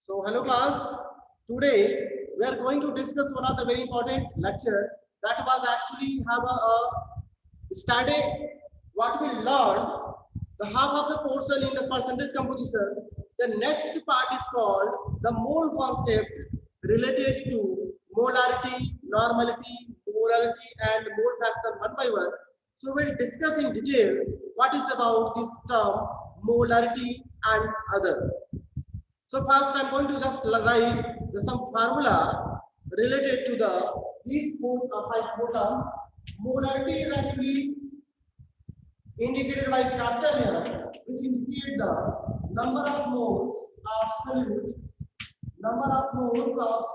So hello class, today we are going to discuss one of the very important lecture that was actually have a study what we learned the half of the portion in the percentage composition. The next part is called the mole concept related to molarity, normality, molarity and mole fraction one by one. So we'll discuss in detail what is about this term molarity and other. So first I'm going to just write some formula related to these five terms. Molarity is actually indicated by capital M, which indicate the number of moles of solute, upon volume of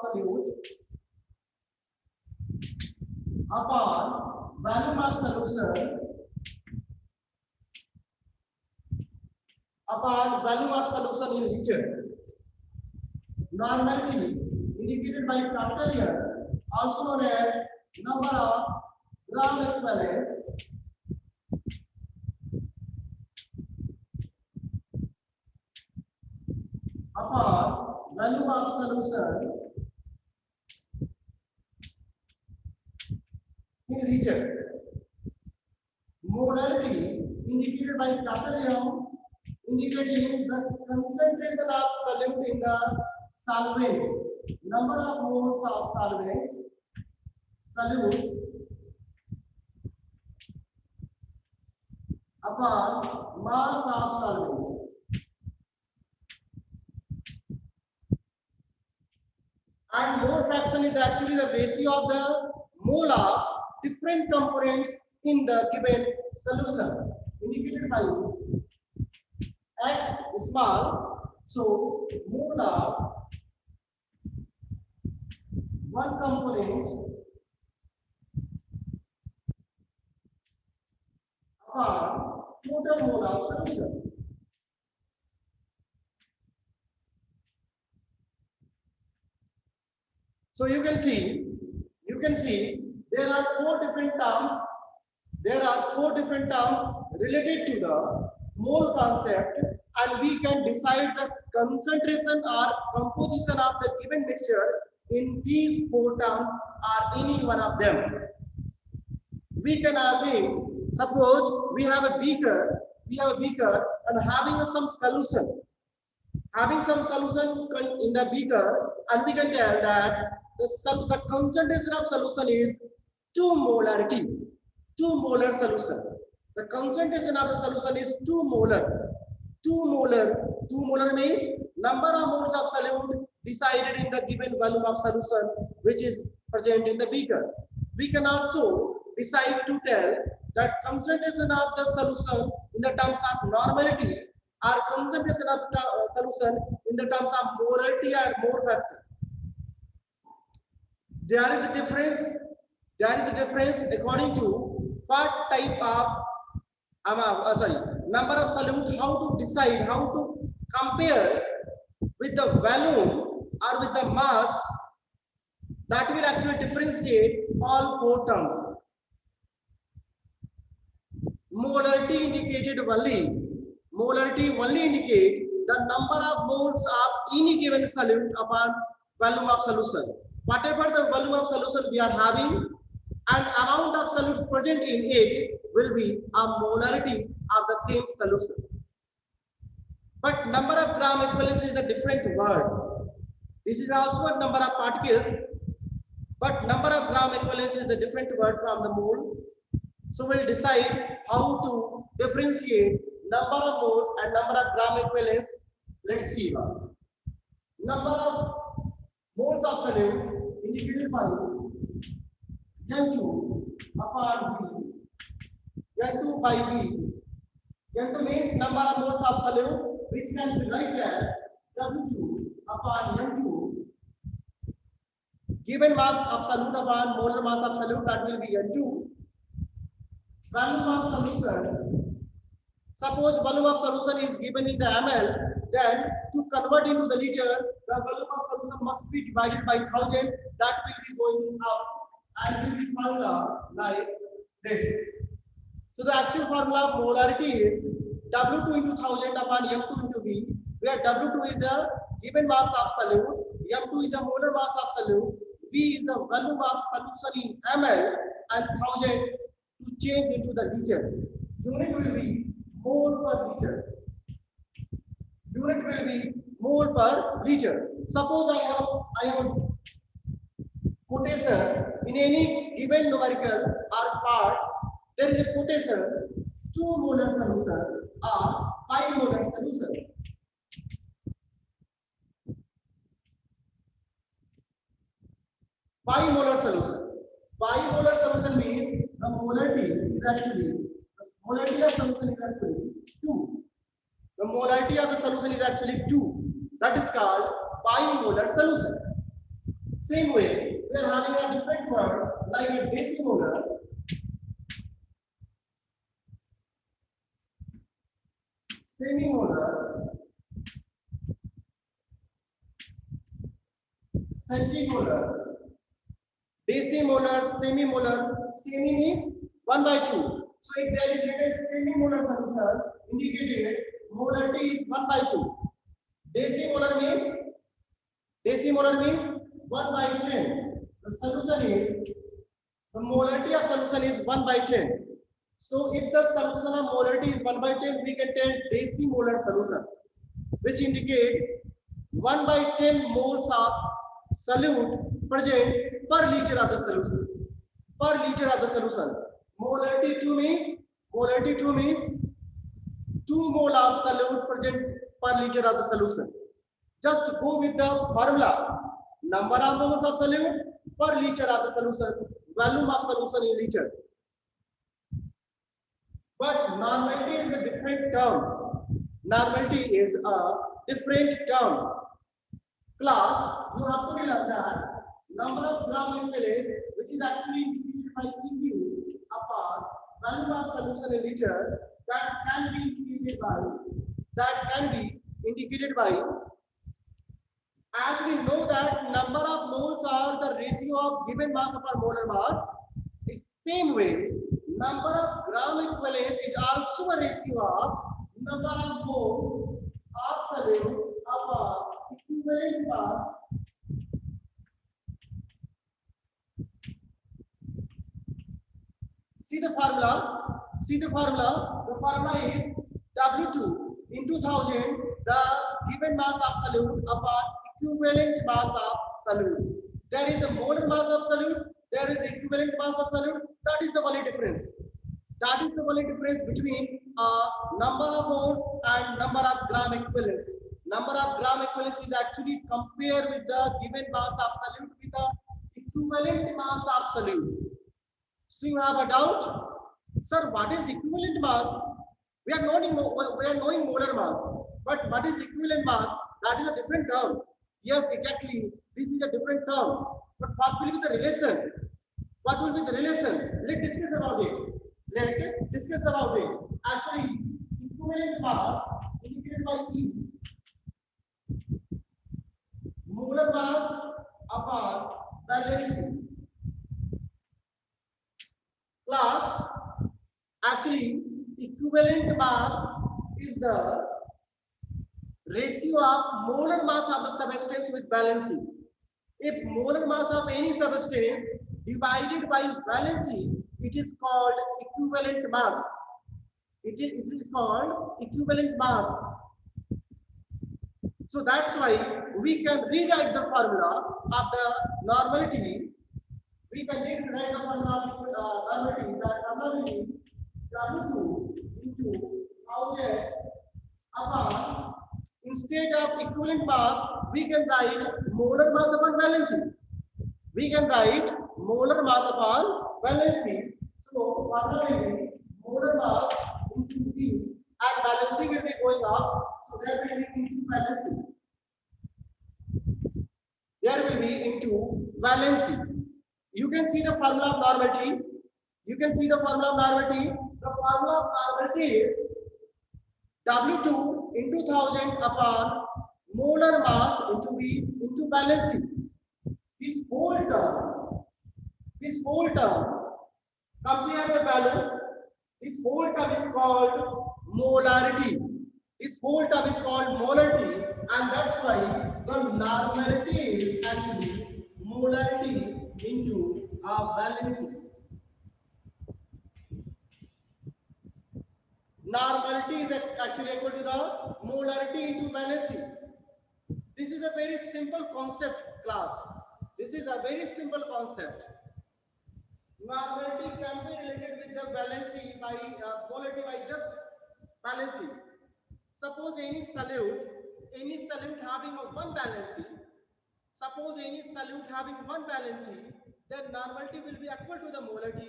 solution, in liter. Normality indicated by capital M, also known as number of gram equivalents upon volume of solution in liter. Molarity indicated by capital M, indicating the concentration of solute in the solvent, number of moles of solute upon mass of solvent. And mole fraction is actually the ratio of the mole of different components in the given solution, indicated by X small. So mole of one component upon total mole of solution. So you can see there are four different terms related to the mole concept, and we can decide the concentration or composition of the given mixture in these four terms or any one of them. We can again suppose we have a beaker and having some solution in the beaker, and we can tell that the concentration of solution is 2 molar solution. The concentration of the solution is 2 molar. 2 molar means number of moles of solute decided in the given volume of solution which is present in the beaker. We can also decide to tell that concentration of the solution in the terms of normality or concentration of solution in the terms of molarity and mole fraction. There is a difference according to what type of number of solute, how to decide, how to compare with the volume or with the mass, that will actually differentiate all four terms. Molarity only indicate the number of moles of any given solute upon volume of solution. Whatever the volume of solution we are having and amount of solute present in it will be a molarity of the same solution. But number of gram equivalence is a different word. This is also a number of particles, but number of gram equivalence is the different word from the mole. So we'll decide how to differentiate number of moles and number of gram equivalence. Let's see now. Number of moles of solute indicated by N2 upon V, N2 by V. N2 means number of moles of solute, which can be written as W2 upon N2. Given mass of solute upon molar mass of solute, that will be N2. Volume of solution. Suppose volume of solution is given in the ml, then to convert into the liter, the volume of solution must be divided by 1000. That will be going up and will be found out like this. So the actual formula of molarity is W2 into 1000 upon M2 into V, where W2 is the given mass of solute, m2 is a molar mass of solute, v is a volume of solution in ml, and 1000 to change into the liter. Unit will be mole per liter. Unit will be mole per liter. Suppose I have quotation in any given numerical or part, there is a quotation 2 molar solution or 5 molar solution. Bimolar solution. Bimolar solution means the molarity is actually, the molarity of solution is actually 2. The molarity of the solution is actually 2. That is called bimolar solution. Same way, we are having a different word like a decimolar. Semimolar, centimolar, decimolar, semimolar. Semi means 1 by 2. So if there is written semimolar solution, indicated molarity is 1 by 2. Decimolar means 1 by 10. The solution is, the molarity of solution is 1 by 10. So if the solution of molarity is 1 by 10, we can tell decimolar solution, which indicate 1 by 10 moles of solute present per liter of the solution. Per liter of the solution. Molarity 2 means 2 mole of solute present per liter of the solution. Just go with the formula. Number of moles of solute per liter of the solution. Volume of solution in liter. But normality is a different term. Normality is a different term. Class, you have to learn that number of gram equivalence, which is actually indicated by EQ upon volume of solution in liter, that can be indicated by, as we know that number of moles are the ratio of given mass upon molar mass. Is same way, number of gram equivalence is also a ratio of number of moles of solute upon equivalent mass. See the formula. The formula is W2 into 1000, the given mass of solute upon equivalent mass of solute. There is a molar mass of solute, there is equivalent mass of solute. That is the only difference. That is the only difference between number of moles and number of gram equivalents. Number of gram equivalents is actually compared with the given mass of solute with the equivalent mass of solute. So you have a doubt, sir, what is equivalent mass? We are knowing molar mass, but what is equivalent mass? That is a different term. Yes, exactly. This is a different term. But what will be the relation? What will be the relation? Let's discuss about it. Actually, equivalent mass indicated by E. Molar mass upon valency. Class, actually, equivalent mass is the ratio of molar mass of the substance with valency. If molar mass of any substance divided by valency, it is called equivalent mass. It is called equivalent mass. So that's why we can rewrite the formula of the normality. We can rewrite the formula of normality. That normality W2 into 1000 upon, instead of equivalent mass, we can write molar mass upon valency. So formula will be molar mass into V, and valency will be going up. So that will be into valency. There will be into valency. You can see the formula of normality. The formula of normality is W2 into 1000 upon molar mass into V into valency. This whole term, compare the value. This whole term is called molarity. and that's why the normality is actually molarity into a valency. Normality is actually equal to the molarity into valency. This is a very simple concept, class. This is a very simple concept. Normality can be related with the valency by molarity by just valency. Suppose any solute having a one valency, then normality will be equal to the molarity.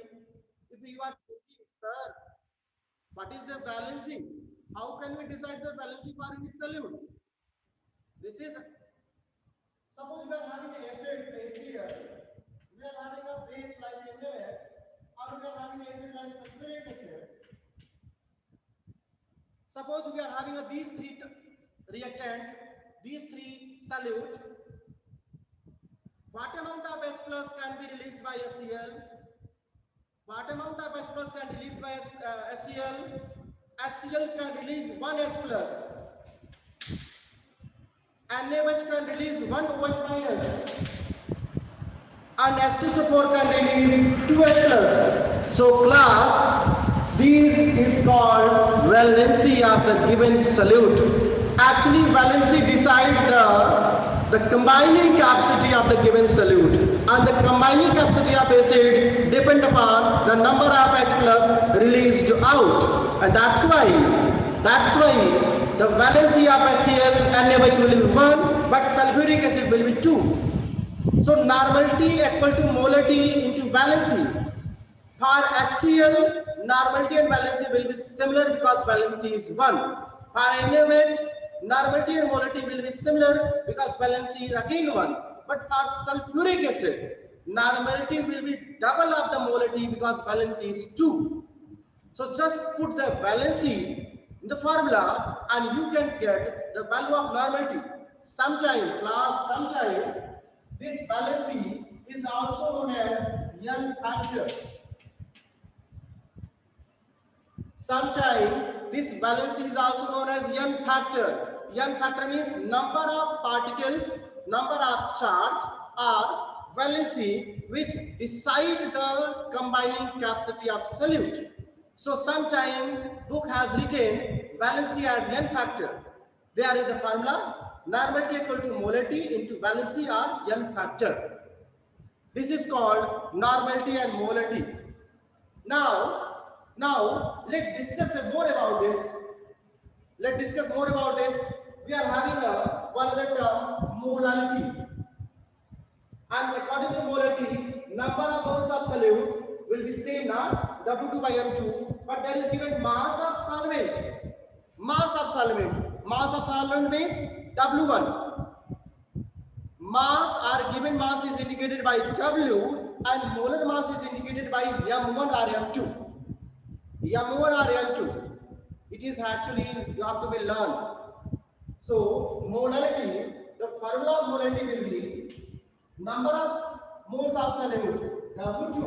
If you are thinking, sir, what is the valency? How can we decide the valency for any solute? This is, suppose we are having an acid HCl, we are having a base like NaOH, or we are having acid like sulfuric acid. Suppose we are having these three reactants, these three solute. What amount of H plus can be released by HCl? What amount of H plus can be released by HCl? HCl can release 1 H plus. NaOH can release 1 OH minus. And H2SO4 can release 2 H plus. So class, this is called valency of the given solute. Actually, valency decides the combining capacity of the given solute, and the combining capacity of acid depend upon the number of H plus released out, and that's why the valency of HCl and NaOH will be 1, but sulfuric acid will be 2. So normality equal to molarity into valency. For HCl, normality and valency will be similar because valency is 1. For NaOH, normality and molarity will be similar because valency is again 1. But for sulfuric acid, normality will be double of the molarity because valency is 2. So just put the valency in the formula and you can get the value of normality. Sometime this valency is also known as Young factor. Sometimes this valency is also known as Young factor. Young factor means number of particles, number of charge, or valency which decide the combining capacity of solute. So sometimes book has written valency as Young factor. There is the formula normality equal to molarity into valency or Young factor. This is called normality and molarity. Now let's discuss more about this. We are having one other term, molality. And according to molarity, number of moles of solute will be same now, W2 by M2, but there is given mass of solvent. Mass of solvent means W1. Given mass is indicated by W and molar mass is indicated by M1 or M2. It is actually, you have to be learned. So molality, the formula of molality will be number of moles of solute W2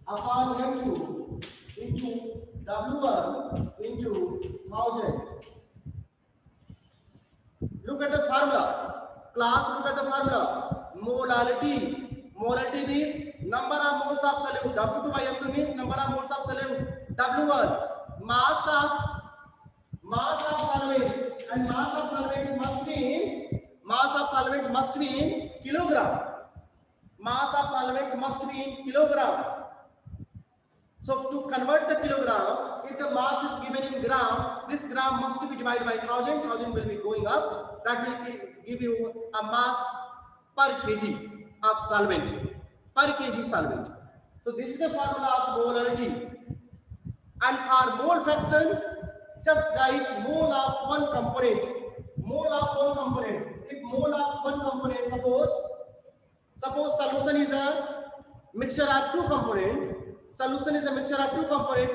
upon M2 into W1 into 1000. Look at the formula. Class, look at the formula. Molality means number of moles of solute. W2 by M2 means number of moles of solute. W1, mass of solvent, and mass of solvent must be in kilogram. Mass of solvent must be in kilogram. So to convert the kilogram, if the mass is given in gram, this gram must be divided by 1000. 1000 will be going up. That will give you a mass per kg of solvent. So this is the formula of molality. And for mole fraction, just write mole of one component. If mole of one component, suppose solution is a mixture of two components.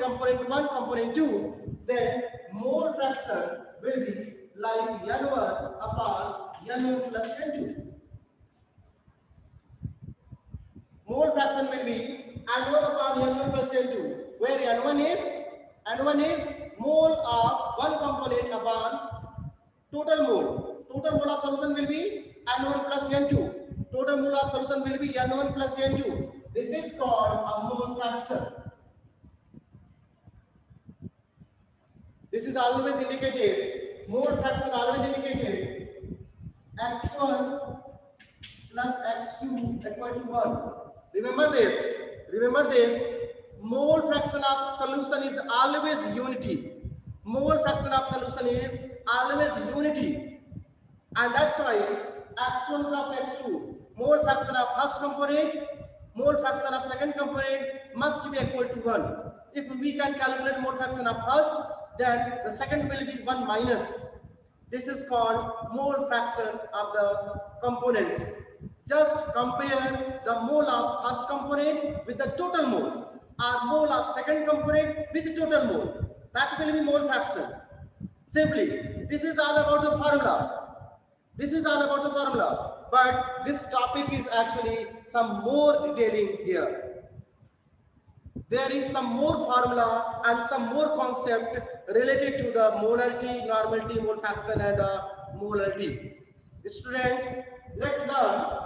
Component 1, component 2, then mole fraction will be like N1 upon N1 plus N2. Mole fraction will be N1 upon N1 plus N2, where N1 is mole of one component component upon total mole. Total mole of solution will be N1 plus N2. Total mole of solution will be N1 plus N2. This is called a mole fraction. This is always indicated, mole fraction always indicated x1 plus x2 equal to 1. Remember this, mole fraction of solution is always unity. Mole fraction of solution is always unity. And that's why x1 plus x2, mole fraction of first component, mole fraction of second component must be equal to 1. If we can calculate mole fraction of first, then the second will be 1 minus. This is called mole fraction of the components. Just compare the mole of first component with the total mole, or mole of second component with the total mole. That will be mole fraction. Simply, this is all about the formula. This is all about the formula. But this topic is actually some more detailing here. There is some more formula and some more concept related to the molarity, normality, mole fraction, and molarity. Students, let's learn.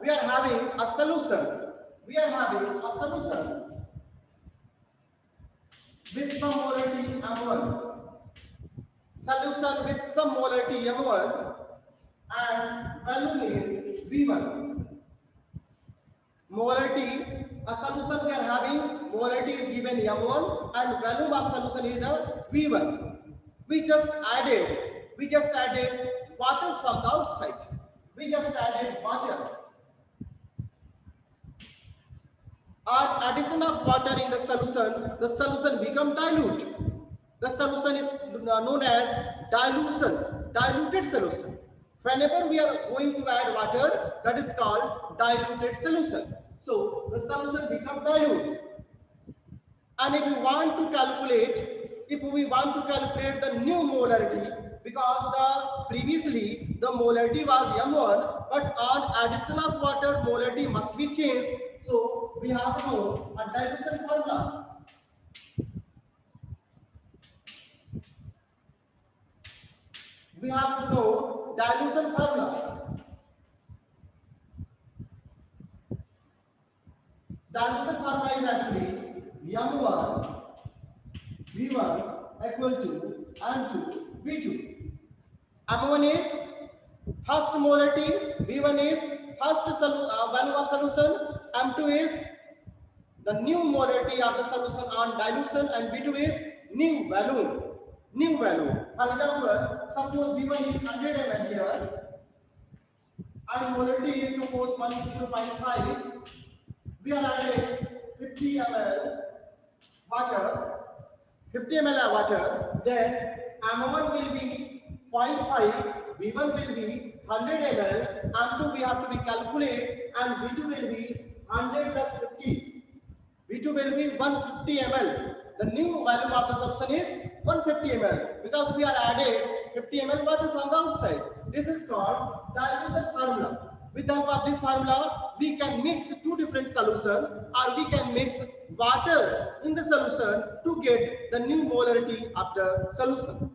We are having a solution. With some molarity M1. Solution with some molarity M1 and value is V1. Molarity, a solution we are having, molarity is given M1 and value of solution is a V1. We just added water from the outside. We just added water. On addition of water in the solution become dilute. The solution is known as diluted solution. Whenever we are going to add water, that is called diluted solution. So the solution becomes dilute. And if we want to calculate the new molarity, because previously the molarity was M1, but on addition of water, molarity must be changed. So we have to know a dilution formula. We have to know dilution formula. Dilution formula is actually M1 V1 equal to M2 V2. M1 is first molarity, V1 is first value of solution, M2 is the new molarity of the solution on dilution, and V2 is new value. For example, suppose V1 is 100 ml here and molarity is suppose 0.5. We are adding 50 ml water, then M1 will be 0.5, V1 will be 100 ml, M2 we have to be calculate, and V2 will be 100 plus 50. V2 will be 150 ml. The new value of the solution is 150 ml because we are added 50 ml water from the outside. This is called dilution formula. With the help of this formula, we can mix two different solutions, or we can mix water in the solution to get the new molarity of the solution.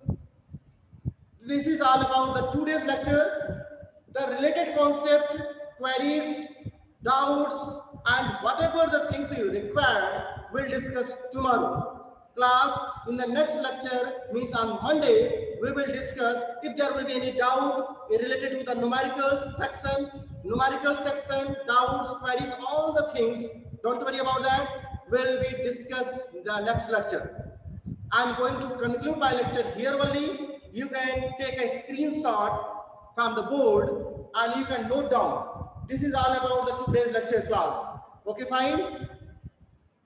This is all about the today's lecture. The related concept, queries, doubts, and whatever the things you require, we'll discuss tomorrow. Class, in the next lecture, means on Monday, we will discuss if there will be any doubt related to the numerical section, doubts, queries, all the things. Don't worry about that. Will be discussed in the next lecture. I'm going to conclude my lecture here only. You can take a screenshot from the board and you can note down. This is all about the today's lecture class. Okay, fine.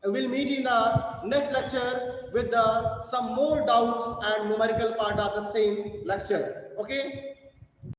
We'll meet in the next lecture with some more doubts and numerical part of the same lecture. Okay.